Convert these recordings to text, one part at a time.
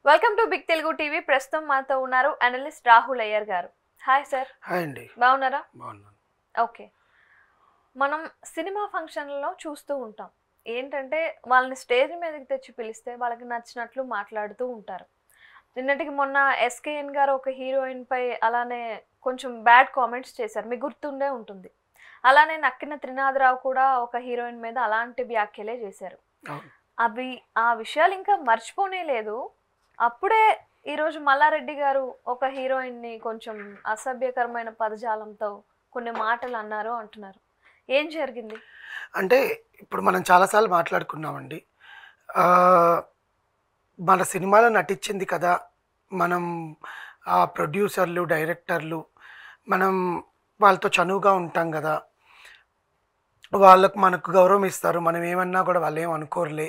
Welcome to big Telugu TV. ప్రస్తుతం మాతో ఉన్నారు అనలిస్ట్ రాహుల్ అయ్యర్ గారు. Hi sir. హాయ్ అండి. బాగున్నారా? బాగున్నాను. ఓకే, మనం సినిమా ఫంక్షన్లలో చూస్తూ ఉంటాం ఏంటంటే వాళ్ళని స్టేజ్ మీదకి తెచ్చి పిలిస్తే వాళ్ళకి నచ్చినట్లు మాట్లాడుతూ ఉంటారు. నిన్నటికి మొన్న ఎస్కేఎన్ గారు ఒక హీరోయిన్ పై అలానే కొంచెం బ్యాడ్ కామెంట్స్ చేశారు, మీకు గుర్తుండే ఉంటుంది. అలానే నక్కిన త్రినాథరావు కూడా ఒక హీరోయిన్ మీద అలాంటి వ్యాఖ్యలే చేశారు. అవి ఆ విషయాలు ఇంకా మర్చిపోనే లేదు. అప్పుడే ఈరోజు మల్లారెడ్డి గారు ఒక హీరోయిన్ని కొంచెం అసభ్యకరమైన పదజాలంతో కొన్ని మాటలు అన్నారు అంటున్నారు. ఏం జరిగింది అంటే ఇప్పుడు మనం చాలాసార్లు మాట్లాడుకున్నామండి. మన సినిమాలో నటించింది కదా, మనం ప్రొడ్యూసర్లు, డైరెక్టర్లు, మనం వాళ్ళతో చనువుగా ఉంటాం కదా, వాళ్ళకు మనకు గౌరవం ఇస్తారు, మనం ఏమన్నా కూడా వాళ్ళు ఏం అనుకోరులే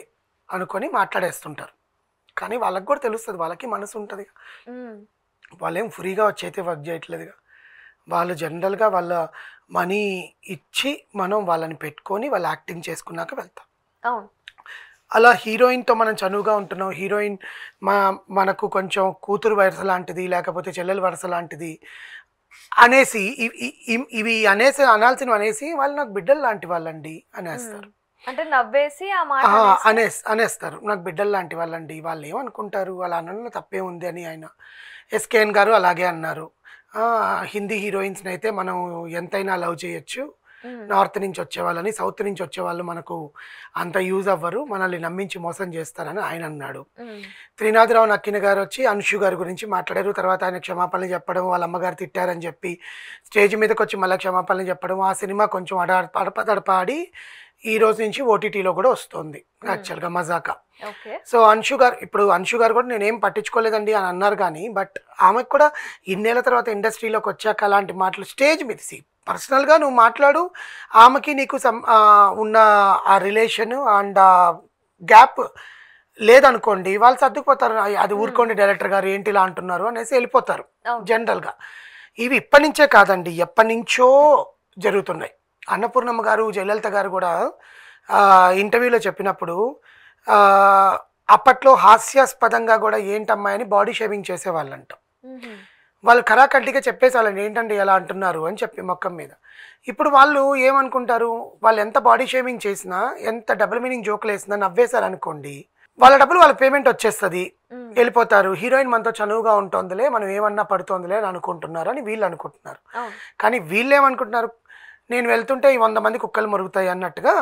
అనుకొని మాట్లాడేస్తుంటారు. కానీ వాళ్ళకి కూడా తెలుస్తుంది, వాళ్ళకి మనసు ఉంటుంది. వాళ్ళేం ఫ్రీగా వచ్చైతే వర్క్ చేయట్లేదుగా. వాళ్ళు జనరల్గా వాళ్ళ మనీ ఇచ్చి మనం వాళ్ళని పెట్టుకొని వాళ్ళు యాక్టింగ్ చేసుకున్నాక వెళ్తాం. అలా హీరోయిన్తో మనం చనువుగా ఉంటున్నాం, హీరోయిన్ మనకు కొంచెం కూతురు వరుస లాంటిది లేకపోతే చెల్లెల వరుస లాంటిది అనేసి ఇవి అనాల్సినవి అనేసి వాళ్ళు నాకు బిడ్డలు లాంటి వాళ్ళండి అనేస్తారు. అంటే నవ్వేసి ఆ మాట అనేస్తారు, నాకు బిడ్డలు లాంటి వాళ్ళండి. వాళ్ళు ఏమనుకుంటారు, అలా అనడంలో తప్పే ఉంది అని ఆయన ఎస్కేఎన్ గారు అలాగే అన్నారు. హిందీ హీరోయిన్స్ని అయితే మనం ఎంతైనా లవ్ చేయొచ్చు, నార్త్ నుంచి వచ్చేవాళ్ళని, సౌత్ నుంచి వచ్చేవాళ్ళు మనకు అంత యూజ్ అవ్వరు, మనల్ని నమ్మించి మోసం చేస్తారని ఆయన అన్నాడు. త్రినాథరావు నక్కిన గారు వచ్చి అనుషు గారి గురించి మాట్లాడారు. తర్వాత ఆయన క్షమాపణలు చెప్పడం, వాళ్ళ అమ్మగారు తిట్టారని చెప్పి స్టేజ్ మీదకి వచ్చి మళ్ళీ క్షమాపణలు చెప్పడం. ఆ సినిమా కొంచెం అడపదడపాడి ఈ రోజు నుంచి ఓటీటీలో కూడా వస్తుంది యాక్చువల్గా మజాకా. సో అంశు గారు కూడా నేనేం పట్టించుకోలేదండి అని అన్నారు. కానీ బట్ ఆమెకు కూడా ఇన్నేళ్ల తర్వాత ఇండస్ట్రీలోకి వచ్చాక అలాంటి మాటలు స్టేజ్ మీద పర్సనల్గా నువ్వు మాట్లాడు, ఆమెకి నీకు ఉన్న ఆ రిలేషన్ అండ్ గ్యాప్ లేదనుకోండి, వాళ్ళు సర్దుకుపోతారు. అది ఊరుకోండి డైరెక్టర్ గారు ఏంటి ఇలా అంటున్నారు అనేసి వెళ్ళిపోతారు జనరల్గా. ఇవి ఇప్పటి నుంచే కాదండి, ఎప్పటి నుంచో జరుగుతున్నాయి. అన్నపూర్ణమ్మ గారు, జయలలిత గారు కూడా ఇంటర్వ్యూలో చెప్పినప్పుడు అప్పట్లో హాస్యాస్పదంగా కూడా ఏంటమ్మాయని బాడీ షేవింగ్ చేసేవాళ్ళంట. వాళ్ళు కరాకంటిగా చెప్పేసాళ్ళండి ఏంటంటే ఎలా అంటున్నారు అని చెప్పి మొక్కం మీద. ఇప్పుడు వాళ్ళు ఏమనుకుంటారు, వాళ్ళు ఎంత బాడీ షేవింగ్ చేసినా, ఎంత డబుల్ మీనింగ్ జోకులు వేసినా నవ్వేశారు అనుకోండి, వాళ్ళ డబ్బులు వాళ్ళ పేమెంట్ వచ్చేస్తుంది, వెళ్ళిపోతారు. హీరోయిన్ మనతో చనువుగా ఉంటుందిలే, మనం ఏమన్నా పడుతోందిలే అని అనుకుంటున్నారు అని వీళ్ళు అనుకుంటున్నారు. కానీ వీళ్ళు ఏమనుకుంటున్నారు, నేను వెళ్తుంటే ఈ 100 మంది కుక్కలు మురుగుతాయి అన్నట్టుగా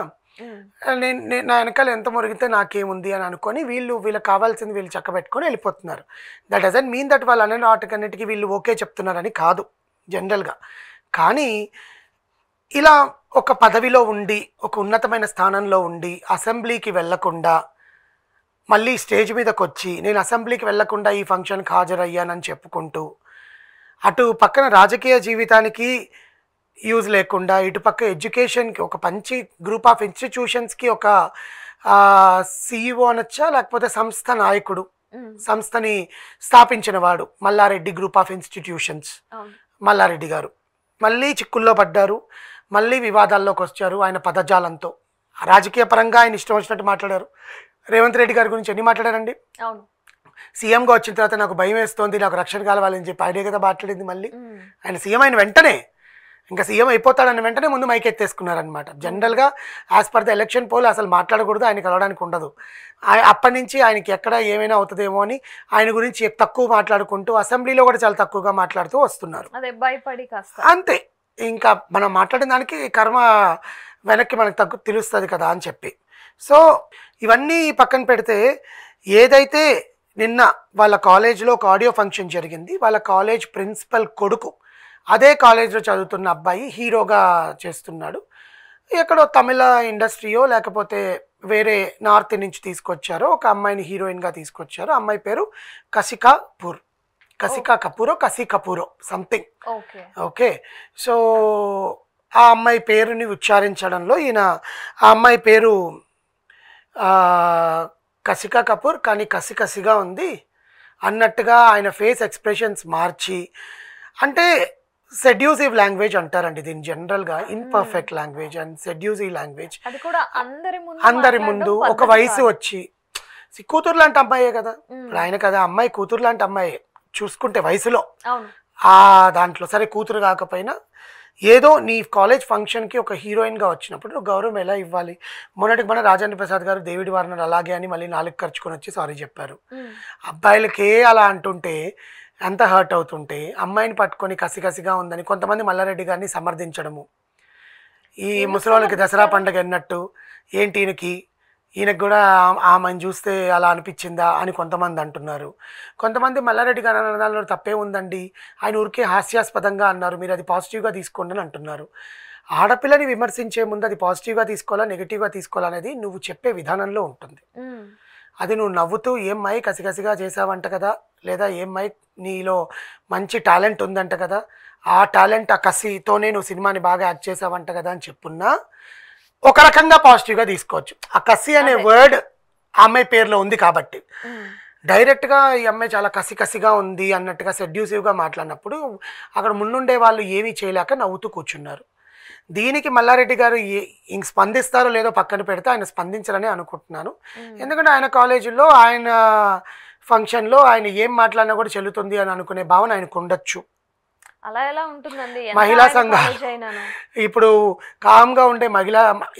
నా వెనకాల ఎంత మురిగితే నాకేముంది అని అనుకొని వీళ్ళకి కావాల్సింది వీళ్ళు చక్కబెట్టుకొని వెళ్ళిపోతున్నారు. దట్ డజంట్ మీన్ దట్ వాళ్ళు అనే వాటికన్నిటికీ వీళ్ళు ఓకే చెప్తున్నారని కాదు జనరల్గా. కానీ ఇలా ఒక పదవిలో ఉండి, ఒక ఉన్నతమైన స్థానంలో ఉండి అసెంబ్లీకి వెళ్లకుండా మళ్ళీ స్టేజ్ మీదకి వచ్చి నేను అసెంబ్లీకి వెళ్లకుండా ఈ ఫంక్షన్కి హాజరయ్యానని చెప్పుకుంటూ, అటు పక్కన రాజకీయ జీవితానికి యూజ్ లేకుండా, ఇటుపక్క ఎడ్యుకేషన్కి ఒక మంచి గ్రూప్ ఆఫ్ ఇన్స్టిట్యూషన్స్కి ఒక సిఇఓ అనొచ్చా లేకపోతే సంస్థ నాయకుడు, సంస్థని స్థాపించిన వాడు Mallareddy group of institutions Mallareddy గారు మళ్ళీ చిక్కుల్లో పడ్డారు, మళ్ళీ వివాదాల్లోకి వచ్చారు ఆయన పదజాలంతో. రాజకీయ పరంగా ఆయన ఇష్టం వచ్చినట్టు మాట్లాడారు. రేవంత్ రెడ్డి గారి గురించి ఎన్ని మాట్లాడారండి. సీఎంగా వచ్చిన తర్వాత నాకు భయం వేస్తోంది, నాకు రక్షణ కావాలని చెప్పి ఆయనే కదా మాట్లాడింది. మళ్ళీ ఆయన సీఎం అయిన వెంటనే, ఇంకా సీఎం అయిపోతాడన్న వెంటనే ముందు మైక్ ఎత్తేసుకున్నారనమాట. జనరల్గా as per the election poll అసలు మాట్లాడకూడదు, ఆయన కలవడానికి ఉండదు. అప్పటి నుంచి ఆయనకి ఎక్కడ ఏమైనా అవుతుందేమో అని ఆయన గురించి తక్కువ మాట్లాడుకుంటూ అసెంబ్లీలో కూడా చాలా తక్కువగా మాట్లాడుతూ వస్తున్నారు. అంతే, ఇంకా మనం మాట్లాడిన దానికి కర్మ వెనక్కి మనకు తెలుస్తుంది కదా అని చెప్పి. సో ఇవన్నీ పక్కన పెడితే, ఏదైతే నిన్న వాళ్ళ కాలేజ్లో ఒక ఆడియో ఫంక్షన్ జరిగింది, వాళ్ళ కాలేజ్ ప్రిన్సిపల్ కొడుకు అదే కాలేజ్లో చదువుతున్న అబ్బాయి హీరోగా చేస్తున్నాడు. ఎక్కడో తమిళ ఇండస్ట్రీయో లేకపోతే వేరే నార్త్ నుంచి తీసుకొచ్చారో ఒక అమ్మాయిని హీరోయిన్గా తీసుకొచ్చారు. అమ్మాయి పేరు కసికా కపూరో సంథింగ్. ఓకే, సో ఆ అమ్మాయి పేరుని ఉచ్చారించడంలో ఈయన ఆ అమ్మాయి పేరు కసికా కపూర్ కానీ కసిగా ఉంది అన్నట్టుగా ఆయన ఫేస్ ఎక్స్ప్రెషన్స్ మార్చి, అంటే సెడ్యూసివ్ లాంగ్వేజ్ అంటారండి దీన్ని జనరల్గా. ఇన్పర్ఫెక్ట్ లాంగ్వేజ్ అండ్ సెడ్యూసివ్ లాంగ్వేజ్, అందరి ముందు ఒక వయసు వచ్చి కూతురు లాంటి అమ్మాయే కదా, ఇప్పుడు ఆయన కదా అమ్మాయి కూతురు లాంటి అమ్మాయి చూసుకుంటే వయసులో. అవును. ఆ దాంట్లో సరే కూతురు కాకపోయినా ఏదో నీ కాలేజ్ ఫంక్షన్కి ఒక హీరోయిన్గా వచ్చినప్పుడు నువ్వు గౌరవం ఎలా ఇవ్వాలి? మొన్నటికి మన రాజేంద్ర ప్రసాద్ గారు డేవిడ్ వార్నర్ అలాగే అని మళ్ళీ 4 ఖర్చుకొని వచ్చి సారీ చెప్పారు. అబ్బాయిలకే అలా అంటుంటే ఎంత హర్ట్ అవుతుంటే అమ్మాయిని పట్టుకొని కసిగా ఉందని కొంతమంది మల్లారెడ్డి గారిని సమర్థించడము, ఈ ముసలోళ్ళకి దసరా పండుగ అన్నట్టు ఏంటి ఈయనకి కూడా ఆమెను చూస్తే అలా అనిపించిందా అని కొంతమంది అంటున్నారు. కొంతమంది మల్లారెడ్డి గారు అనడంలో తప్పే ఉందండి, ఆయన ఊరికే హాస్యాస్పదంగా అన్నారు, మీరు అది పాజిటివ్గా తీసుకోండి అని అంటున్నారు. ఆడపిల్లని విమర్శించే ముందు అది పాజిటివ్గా తీసుకోవాలా నెగిటివ్గా తీసుకోవాలా అనేది నువ్వు చెప్పే విధానంలో ఉంటుంది. అది నువ్వు నవ్వుతూ ఏమ్మాయి కసిగా చేసావంట కదా, లేదా ఏమ్మాయి నీలో మంచి టాలెంట్ ఉందంట కదా, ఆ టాలెంట్ ఆ కసితోనే నువ్వు సినిమాని బాగా యాక్ట్ చేసావంట కదా అని చెప్పున్నా ఒక రకంగా పాజిటివ్గా తీసుకోవచ్చు. ఆ కసి అనే వర్డ్ ఆ అమ్మాయి పేరులో ఉంది కాబట్టి డైరెక్ట్గా ఈ అమ్మాయి చాలా కసిగా ఉంది అన్నట్టుగా సెడ్యూసివ్గా మాట్లాడినప్పుడు అక్కడ ముందుండే వాళ్ళు ఏమీ చేయలేక నవ్వుతూ కూర్చున్నారు. దీనికి మల్లారెడ్డి గారు ఇంక స్పందిస్తారో లేదో పక్కన పెడితే ఆయన స్పందించాలని అనుకుంటున్నాను. ఎందుకంటే ఆయన కాలేజీలో ఆయన ఫంక్షన్లో ఆయన ఏం మాట్లాడినా కూడా చెల్లుతుంది అని అనుకునే భావన ఆయనకు ఉండొచ్చు. అలా ఎలా ఉంటుందండి? మహిళా సంఘాలు ఇప్పుడు కామ్గా ఉండే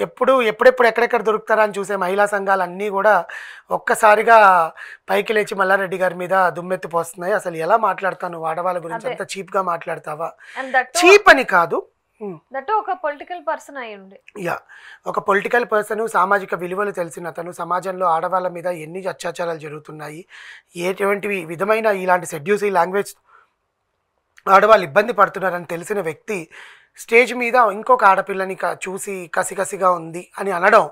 ఎప్పుడెప్పుడు ఎక్కడెక్కడ దొరుకుతారా అని చూసే మహిళా సంఘాలు అన్నీ కూడా ఒక్కసారిగా పైకి లేచి మల్లారెడ్డి గారి మీద దుమ్మెత్తి పోస్తున్నాయి. అసలు ఎలా మాట్లాడతాను ఆడవాళ్ళ గురించి, అంత చీప్గా మాట్లాడతావా? చీప్ అని కాదు, ఒక పొలిటికల్ పర్సన్ అయ్యింది. ఒక పొలిటికల్ పర్సన్, సామాజిక విలువలు తెలిసిన అతను, సమాజంలో ఆడవాళ్ళ మీద ఎన్ని అత్యాచారాలు జరుగుతున్నాయి, ఎటువంటి విధమైన ఇలాంటి సెడ్యూసింగ్ లాంగ్వేజ్ ఆడవాళ్ళు ఇబ్బంది పడుతున్నారని తెలిసిన వ్యక్తి స్టేజ్ మీద ఇంకొక ఆడపిల్లని చూసి కసిగా ఉంది అని అనడం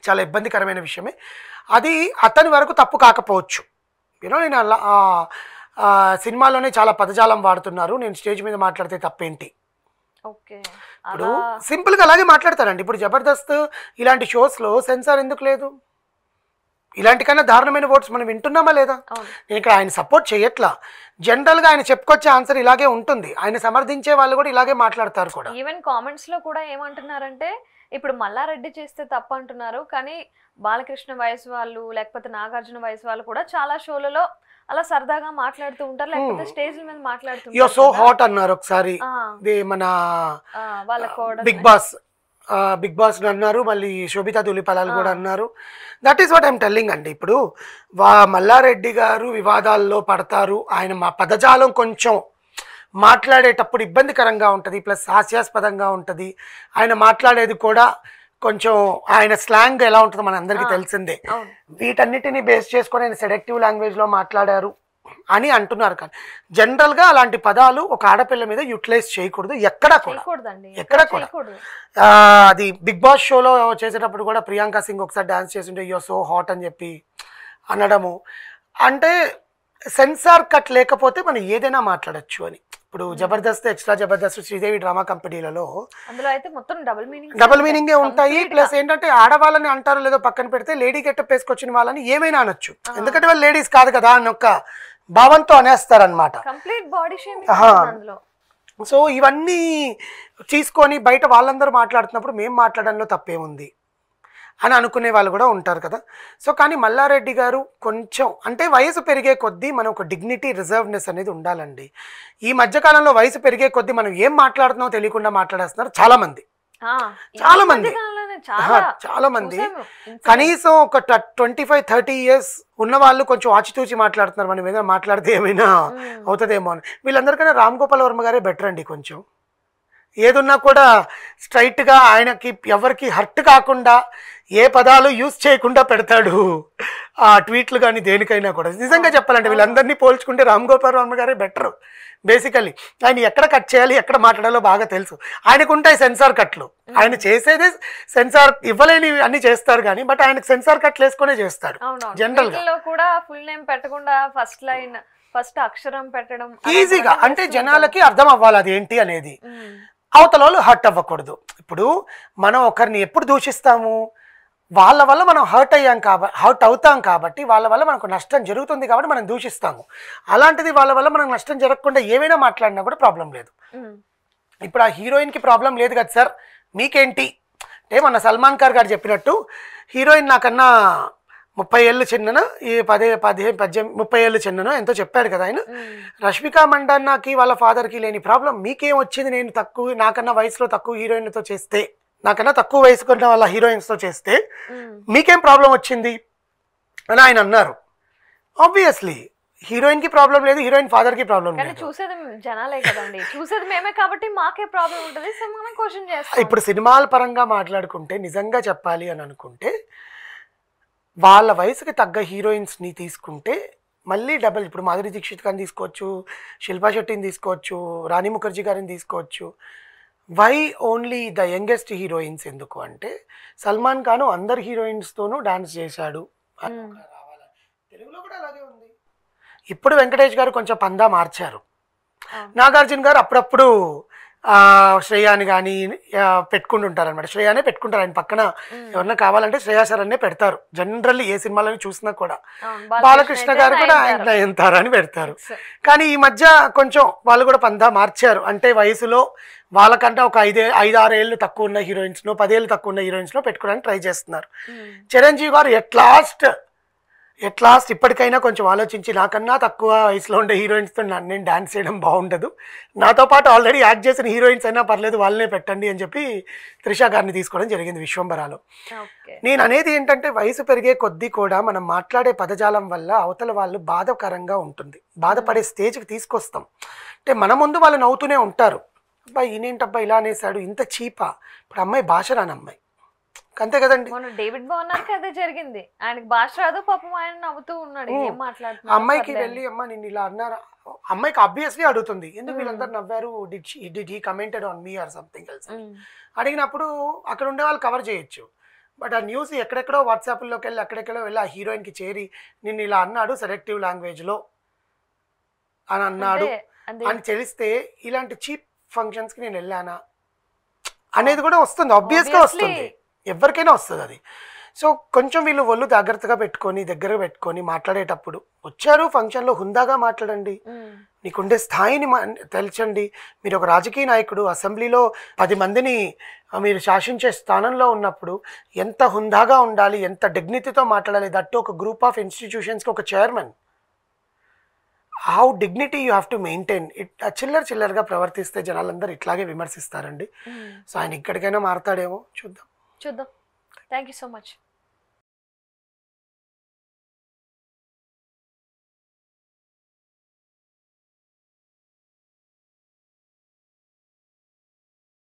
చాలా ఇబ్బందికరమైన విషయమే. అది అతని వరకు తప్పు కాకపోవచ్చు. నేను అలా సినిమాలోనే చాలా పదజాలం వాడుతున్నారు, నేను స్టేజ్ మీద మాట్లాడితే తప్పేంటి? ఇప్పుడు సింపుల్గా అలాగే మాట్లాడతారండి. ఇప్పుడు జబర్దస్త్ ఇలాంటి షోస్లో సెన్సార్ ఎందుకు లేదు? ఇలాంటి కన్నా దారుణమైన వర్డ్స్ మనం వింటున్నామా లేదా? నేను ఇక్కడ ఆయన సపోర్ట్ చేయట్లా, జనరల్గా ఆయన చెప్పుకొచ్చే ఆన్సర్ ఇలాగే ఉంటుంది, ఆయన సమర్థించే వాళ్ళు కూడా ఇలాగే మాట్లాడతారు కూడా. ఈవెన్ కామెంట్స్ లో కూడా ఏమంటున్నారంటే ఇప్పుడు మల్లారెడ్డి చేస్తే తప్పు అంటున్నారు, కానీ బాలకృష్ణ వయసు వాళ్ళు లేకపోతే నాగార్జున వయసు వాళ్ళు కూడా చాలా షోలలో అలా సరదాగా మాట్లాడుతూ ఉంటారు, లేకపోతే స్టేజ్ మీద మాట్లాడుతూ యు సో హాట్ అన్నారు ఒకసారి మన బిగ్ బాస్ అన్నారు, మళ్ళీ శోభితా తులిపలాలు కూడా అన్నారు. That is what I'm telling అండి. ఇప్పుడు మల్లారెడ్డి గారు వివాదాల్లో పడతారు, ఆయన పదజాలం కొంచెం మాట్లాడేటప్పుడు ఇబ్బందికరంగా ఉంటుంది, ప్లస్ హాస్యాస్పదంగా ఉంటుంది. ఆయన మాట్లాడేది కూడా కొంచెం ఆయన స్లాంగ్ ఎలా ఉంటుందో మన అందరికీ తెలిసిందే. వీటన్నిటిని బేస్ చేసుకొని ఆయన సెడక్టివ్ లాంగ్వేజ్లో మాట్లాడారు అని అంటున్నారు. కానీ జనరల్గా అలాంటి పదాలు ఒక ఆడపిల్ల మీద యూటిలైజ్ చేయకూడదు, ఎక్కడ కూడా. అది బిగ్ బాస్ షోలో చేసేటప్పుడు కూడా ప్రియాంక సింగ్ ఒకసారి డాన్స్ చేస్తుంటే యు సో హాట్ అని చెప్పి అనడము, అంటే సెన్సార్ కట్ లేకపోతే మనం ఏదైనా మాట్లాడచ్చు అని. ఇప్పుడు జబర్దస్త్, ఎక్స్ట్రా జబర్దస్త్, శ్రీదేవి డ్రామా కంపెనీలలో డబుల్ మీనింగే ఉంటాయి. ప్లస్ ఏంటంటే ఆడవాళ్ళని అంటారో లేదో పక్కన పెడితే లేడీ గెటప్ వేసుకొచ్చిన వాళ్ళని ఏమైనా అనొచ్చు, ఎందుకంటే వాళ్ళు లేడీస్ కాదు కదా అని ఒక భావంతో అనేస్తారనమాట. సో ఇవన్నీ తీసుకొని బయట వాళ్ళందరూ మాట్లాడుతున్నప్పుడు మేము మాట్లాడడంలో తప్పేముంది అని అనుకునే వాళ్ళు కూడా ఉంటారు కదా. సో కానీ మల్లారెడ్డి గారు కొంచెం అంటే వయసు పెరిగే కొద్దీ మనం ఒక డిగ్నిటీ, రిజర్వ్నెస్ అనేది ఉండాలండి. ఈ మధ్యకాలంలో వయసు పెరిగే కొద్దీ మనం ఏం మాట్లాడుతున్నామో తెలియకుండా మాట్లాడేస్తున్నారు చాలా మంది. కనీసం ఒక 25-30 years ఉన్న వాళ్ళు కొంచెం ఆచితూచి మాట్లాడుతున్నారు, మనం ఏదైనా మాట్లాడితే ఏమైనా అవుతుందేమో అని. వీళ్ళందరికన్నా రామ్ గోపాల్ వర్మ గారే బెటర్ అండి. కొంచెం ఏదున్నా కూడా స్ట్రైట్గా ఆయనకి ఎవరికి హర్ట్ కాకుండా ఏ పదాలు యూజ్ చేయకుండా పెడతాడు ఆ ట్వీట్లు కానీ దేనికైనా కూడా. నిజంగా చెప్పాలంటే వీళ్ళందరినీ పోల్చుకుంటే రామ్ గోపాల్ వర్మ గారే బెటర్. బేసికల్లీ ఆయన ఎక్కడ కట్ చేయాలి, ఎక్కడ మాట్లాడాలో బాగా తెలుసు. ఆయనకుంటాయి సెన్సార్ కట్లు, ఆయన చేసేదే సెన్సార్ ఇవ్వలేని అన్ని చేస్తారు కానీ, బట్ ఆయనకు సెన్సార్ కట్లు వేసుకునే చేస్తాడు. జనరల్ గా కూడా ఫుల్ నేమ్ పెట్టకుండా ఫస్ట్ అక్షరం పెట్టడం ఈజీగా, అంటే జనాలకి అర్థం అవ్వాలి అది ఏంటి అనేది, అవతల వాళ్ళు హర్ట్ అవ్వకూడదు. ఇప్పుడు మనం ఒకరిని ఎప్పుడు దూషిస్తాము, వాళ్ళ వల్ల మనం హర్ట్ అవుతాం కాబట్టి, వాళ్ళ వల్ల మనకు నష్టం జరుగుతుంది కాబట్టి మనం దూషిస్తాము. అలాంటిది వాళ్ళ వల్ల మనకు నష్టం జరగకుండా ఏమైనా మాట్లాడినా కూడా ప్రాబ్లం లేదు. ఇప్పుడు ఆ హీరోయిన్కి ప్రాబ్లం లేదు కదా సార్, మీకేంటి అంటే మన సల్మాన్ ఖాన్ గారు చెప్పినట్టు హీరోయిన్ నాకన్నా 30 ఏళ్ళు చిన్నన ఈ 30 ఏళ్ళు చిన్ననో ఎంతో చెప్పారు కదా ఆయన. రష్మిక మండన్నకి వాళ్ళ ఫాదర్కి లేని ప్రాబ్లం మీకేం వచ్చింది, నేను తక్కువ నాకన్నా వయసులో తక్కువ హీరోయిన్లతో చేస్తే, నాకన్నా తక్కువ వయసుకున్న వాళ్ళ హీరోయిన్స్తో చేస్తే మీకేం ప్రాబ్లం వచ్చింది అని ఆయన అన్నారు. ఆబ్వియస్లీ హీరోయిన్కి ప్రాబ్లం లేదు, హీరోయిన్ ఫాదర్కి ప్రాబ్లం లేదు. చూసేది జనాలే కదండి, చూసేది మేమే కాబట్టి మాకే ప్రాబ్లం ఉంటుంది. సో మనం క్వశ్చన్ చేస్తాం. ఇప్పుడు సినిమాల పరంగా మాట్లాడుకుంటే నిజంగా చెప్పాలి అని అనుకుంటే వాళ్ళ వయసుకి తగ్గ హీరోయిన్స్ని తీసుకుంటే మళ్ళీ డబల్. ఇప్పుడు మాధురి దీక్షిత్ గారిని తీసుకోవచ్చు, శిల్పా శెట్టిని తీసుకోవచ్చు, రాణి ముఖర్జీ గారిని తీసుకోవచ్చు. Why only the youngest heroines ఎందుకు అంటే సల్మాన్ ఖాన్ అందరు హీరోయిన్స్తోనూ డాన్స్ చేశాడు. తెలుగులో కూడా అలాగే ఉంది. ఇప్పుడు వెంకటేష్ గారు కొంచెం పందా మార్చారు. నాగార్జున గారు అప్పుడప్పుడు శ్రేయాని కానీ పెట్టుకుంటుంటారు అనమాట. శ్రేయానే పెట్టుకుంటారు, ఆయన పక్కన ఎవరన్నా కావాలంటే శ్రేయా సార్ అనే పెడతారు. జనరల్లీ ఏ సినిమాలని చూసినా కూడా బాలకృష్ణ గారు కూడా ఆయన నయనతార అని పెడతారు. కానీ ఈ మధ్య కొంచెం వాళ్ళు కూడా పందా మార్చారు. అంటే వయసులో వాళ్ళకంటే ఒక 5-6 ఏళ్ళు తక్కువ ఉన్న హీరోయిన్స్ను, 10 ఏళ్ళు తక్కువ ఉన్న హీరోయిన్స్ను పెట్టుకోవడానికి ట్రై చేస్తున్నారు. చిరంజీవి గారు ఎట్ లాస్ట్ ఇప్పటికైనా కొంచెం ఆలోచించి నాకన్నా తక్కువ వయసులో ఉండే హీరోయిన్స్తో నేను డాన్స్ చేయడం బాగుండదు, నాతో పాటు ఆల్రెడీ యాక్ట్ చేసిన హీరోయిన్స్ అయినా పర్లేదు వాళ్ళనే పెట్టండి అని చెప్పి త్రిష గారిని తీసుకోవడం జరిగింది విశ్వంబరాలో. నేను అనేది ఏంటంటే వయసు పెరిగే కొద్దీ కూడా మనం మాట్లాడే పదజాలం వల్ల అవతల వాళ్ళు బాధకరంగా ఉంటుంది, బాధపడే స్టేజ్కి తీసుకొస్తాం. అంటే మన ముందు వాళ్ళు నవ్వుతూనే ఉంటారు, అబ్బాయి ఈయనేంటబ్బా ఇలా అనేసాడు, ఇంత చీపా. ఇప్పుడు అమ్మాయి భాష రాని అమ్మాయి, అంతే కదండి. డేవిడ్ బోనర్కి అదే జరిగింది, ఆయనకి భాష రాదు, పాపం ఆయన నవ్వుతూ ఉన్నాడు, ఏం మాట్లాడుతున్నాడు. అమ్మాయికి వెళ్ళి అమ్మ నిన్ను ఇలా అన్నారా, అమ్మాయికి ఆబ్వియస్లీ అడుగుతుంది ఎందుకు వీళ్ళందరూ నవ్వారు, did he commented on me or something else అడిగినప్పుడు అక్కడ ఉండే వాళ్ళు కవర్ చేయొచ్చు. బట్ ఆ న్యూస్ ఎక్కడెక్కడో వాట్సాప్లోకి వెళ్ళి అక్కడెక్కడో వెళ్ళి ఆ హీరోయిన్కి చేరి నిన్ను ఇలా అన్నాడు సెలెక్టివ్ లాంగ్వేజ్లో అని అన్నాడు అని తెలిస్తే ఇలాంటి చీప్ ఫంక్షన్స్కి నేను వెళ్ళానా అనేది కూడా వస్తుంది, ఆబ్వియస్గా వస్తుంది, ఎవరికైనా వస్తుంది అది. సో కొంచెం వీళ్ళు ఒళ్ళు జాగ్రత్తగా పెట్టుకొని దగ్గర పెట్టుకొని మాట్లాడేటప్పుడు వచ్చారు ఫంక్షన్లో హుందాగా మాట్లాడండి, మీకుండే స్థాయిని తెలచండి. మీరు ఒక రాజకీయ నాయకుడు, అసెంబ్లీలో 10 మందిని మీరు శాసించే స్థానంలో ఉన్నప్పుడు ఎంత హుందాగా ఉండాలి, ఎంత డిగ్నిటీతో మాట్లాడాలి. దట్టు ఒక గ్రూప్ ఆఫ్ ఇన్స్టిట్యూషన్స్కి ఒక chairman, how dignity you have to maintain it. చిల్లరగా ప్రవర్తిస్తే జనాలందరూ ఇట్లాగే విమర్శిస్తారండి. సో ఆయన ఇక్కడికైనా మారతాడేమో చూద్దాం. Thank you so much.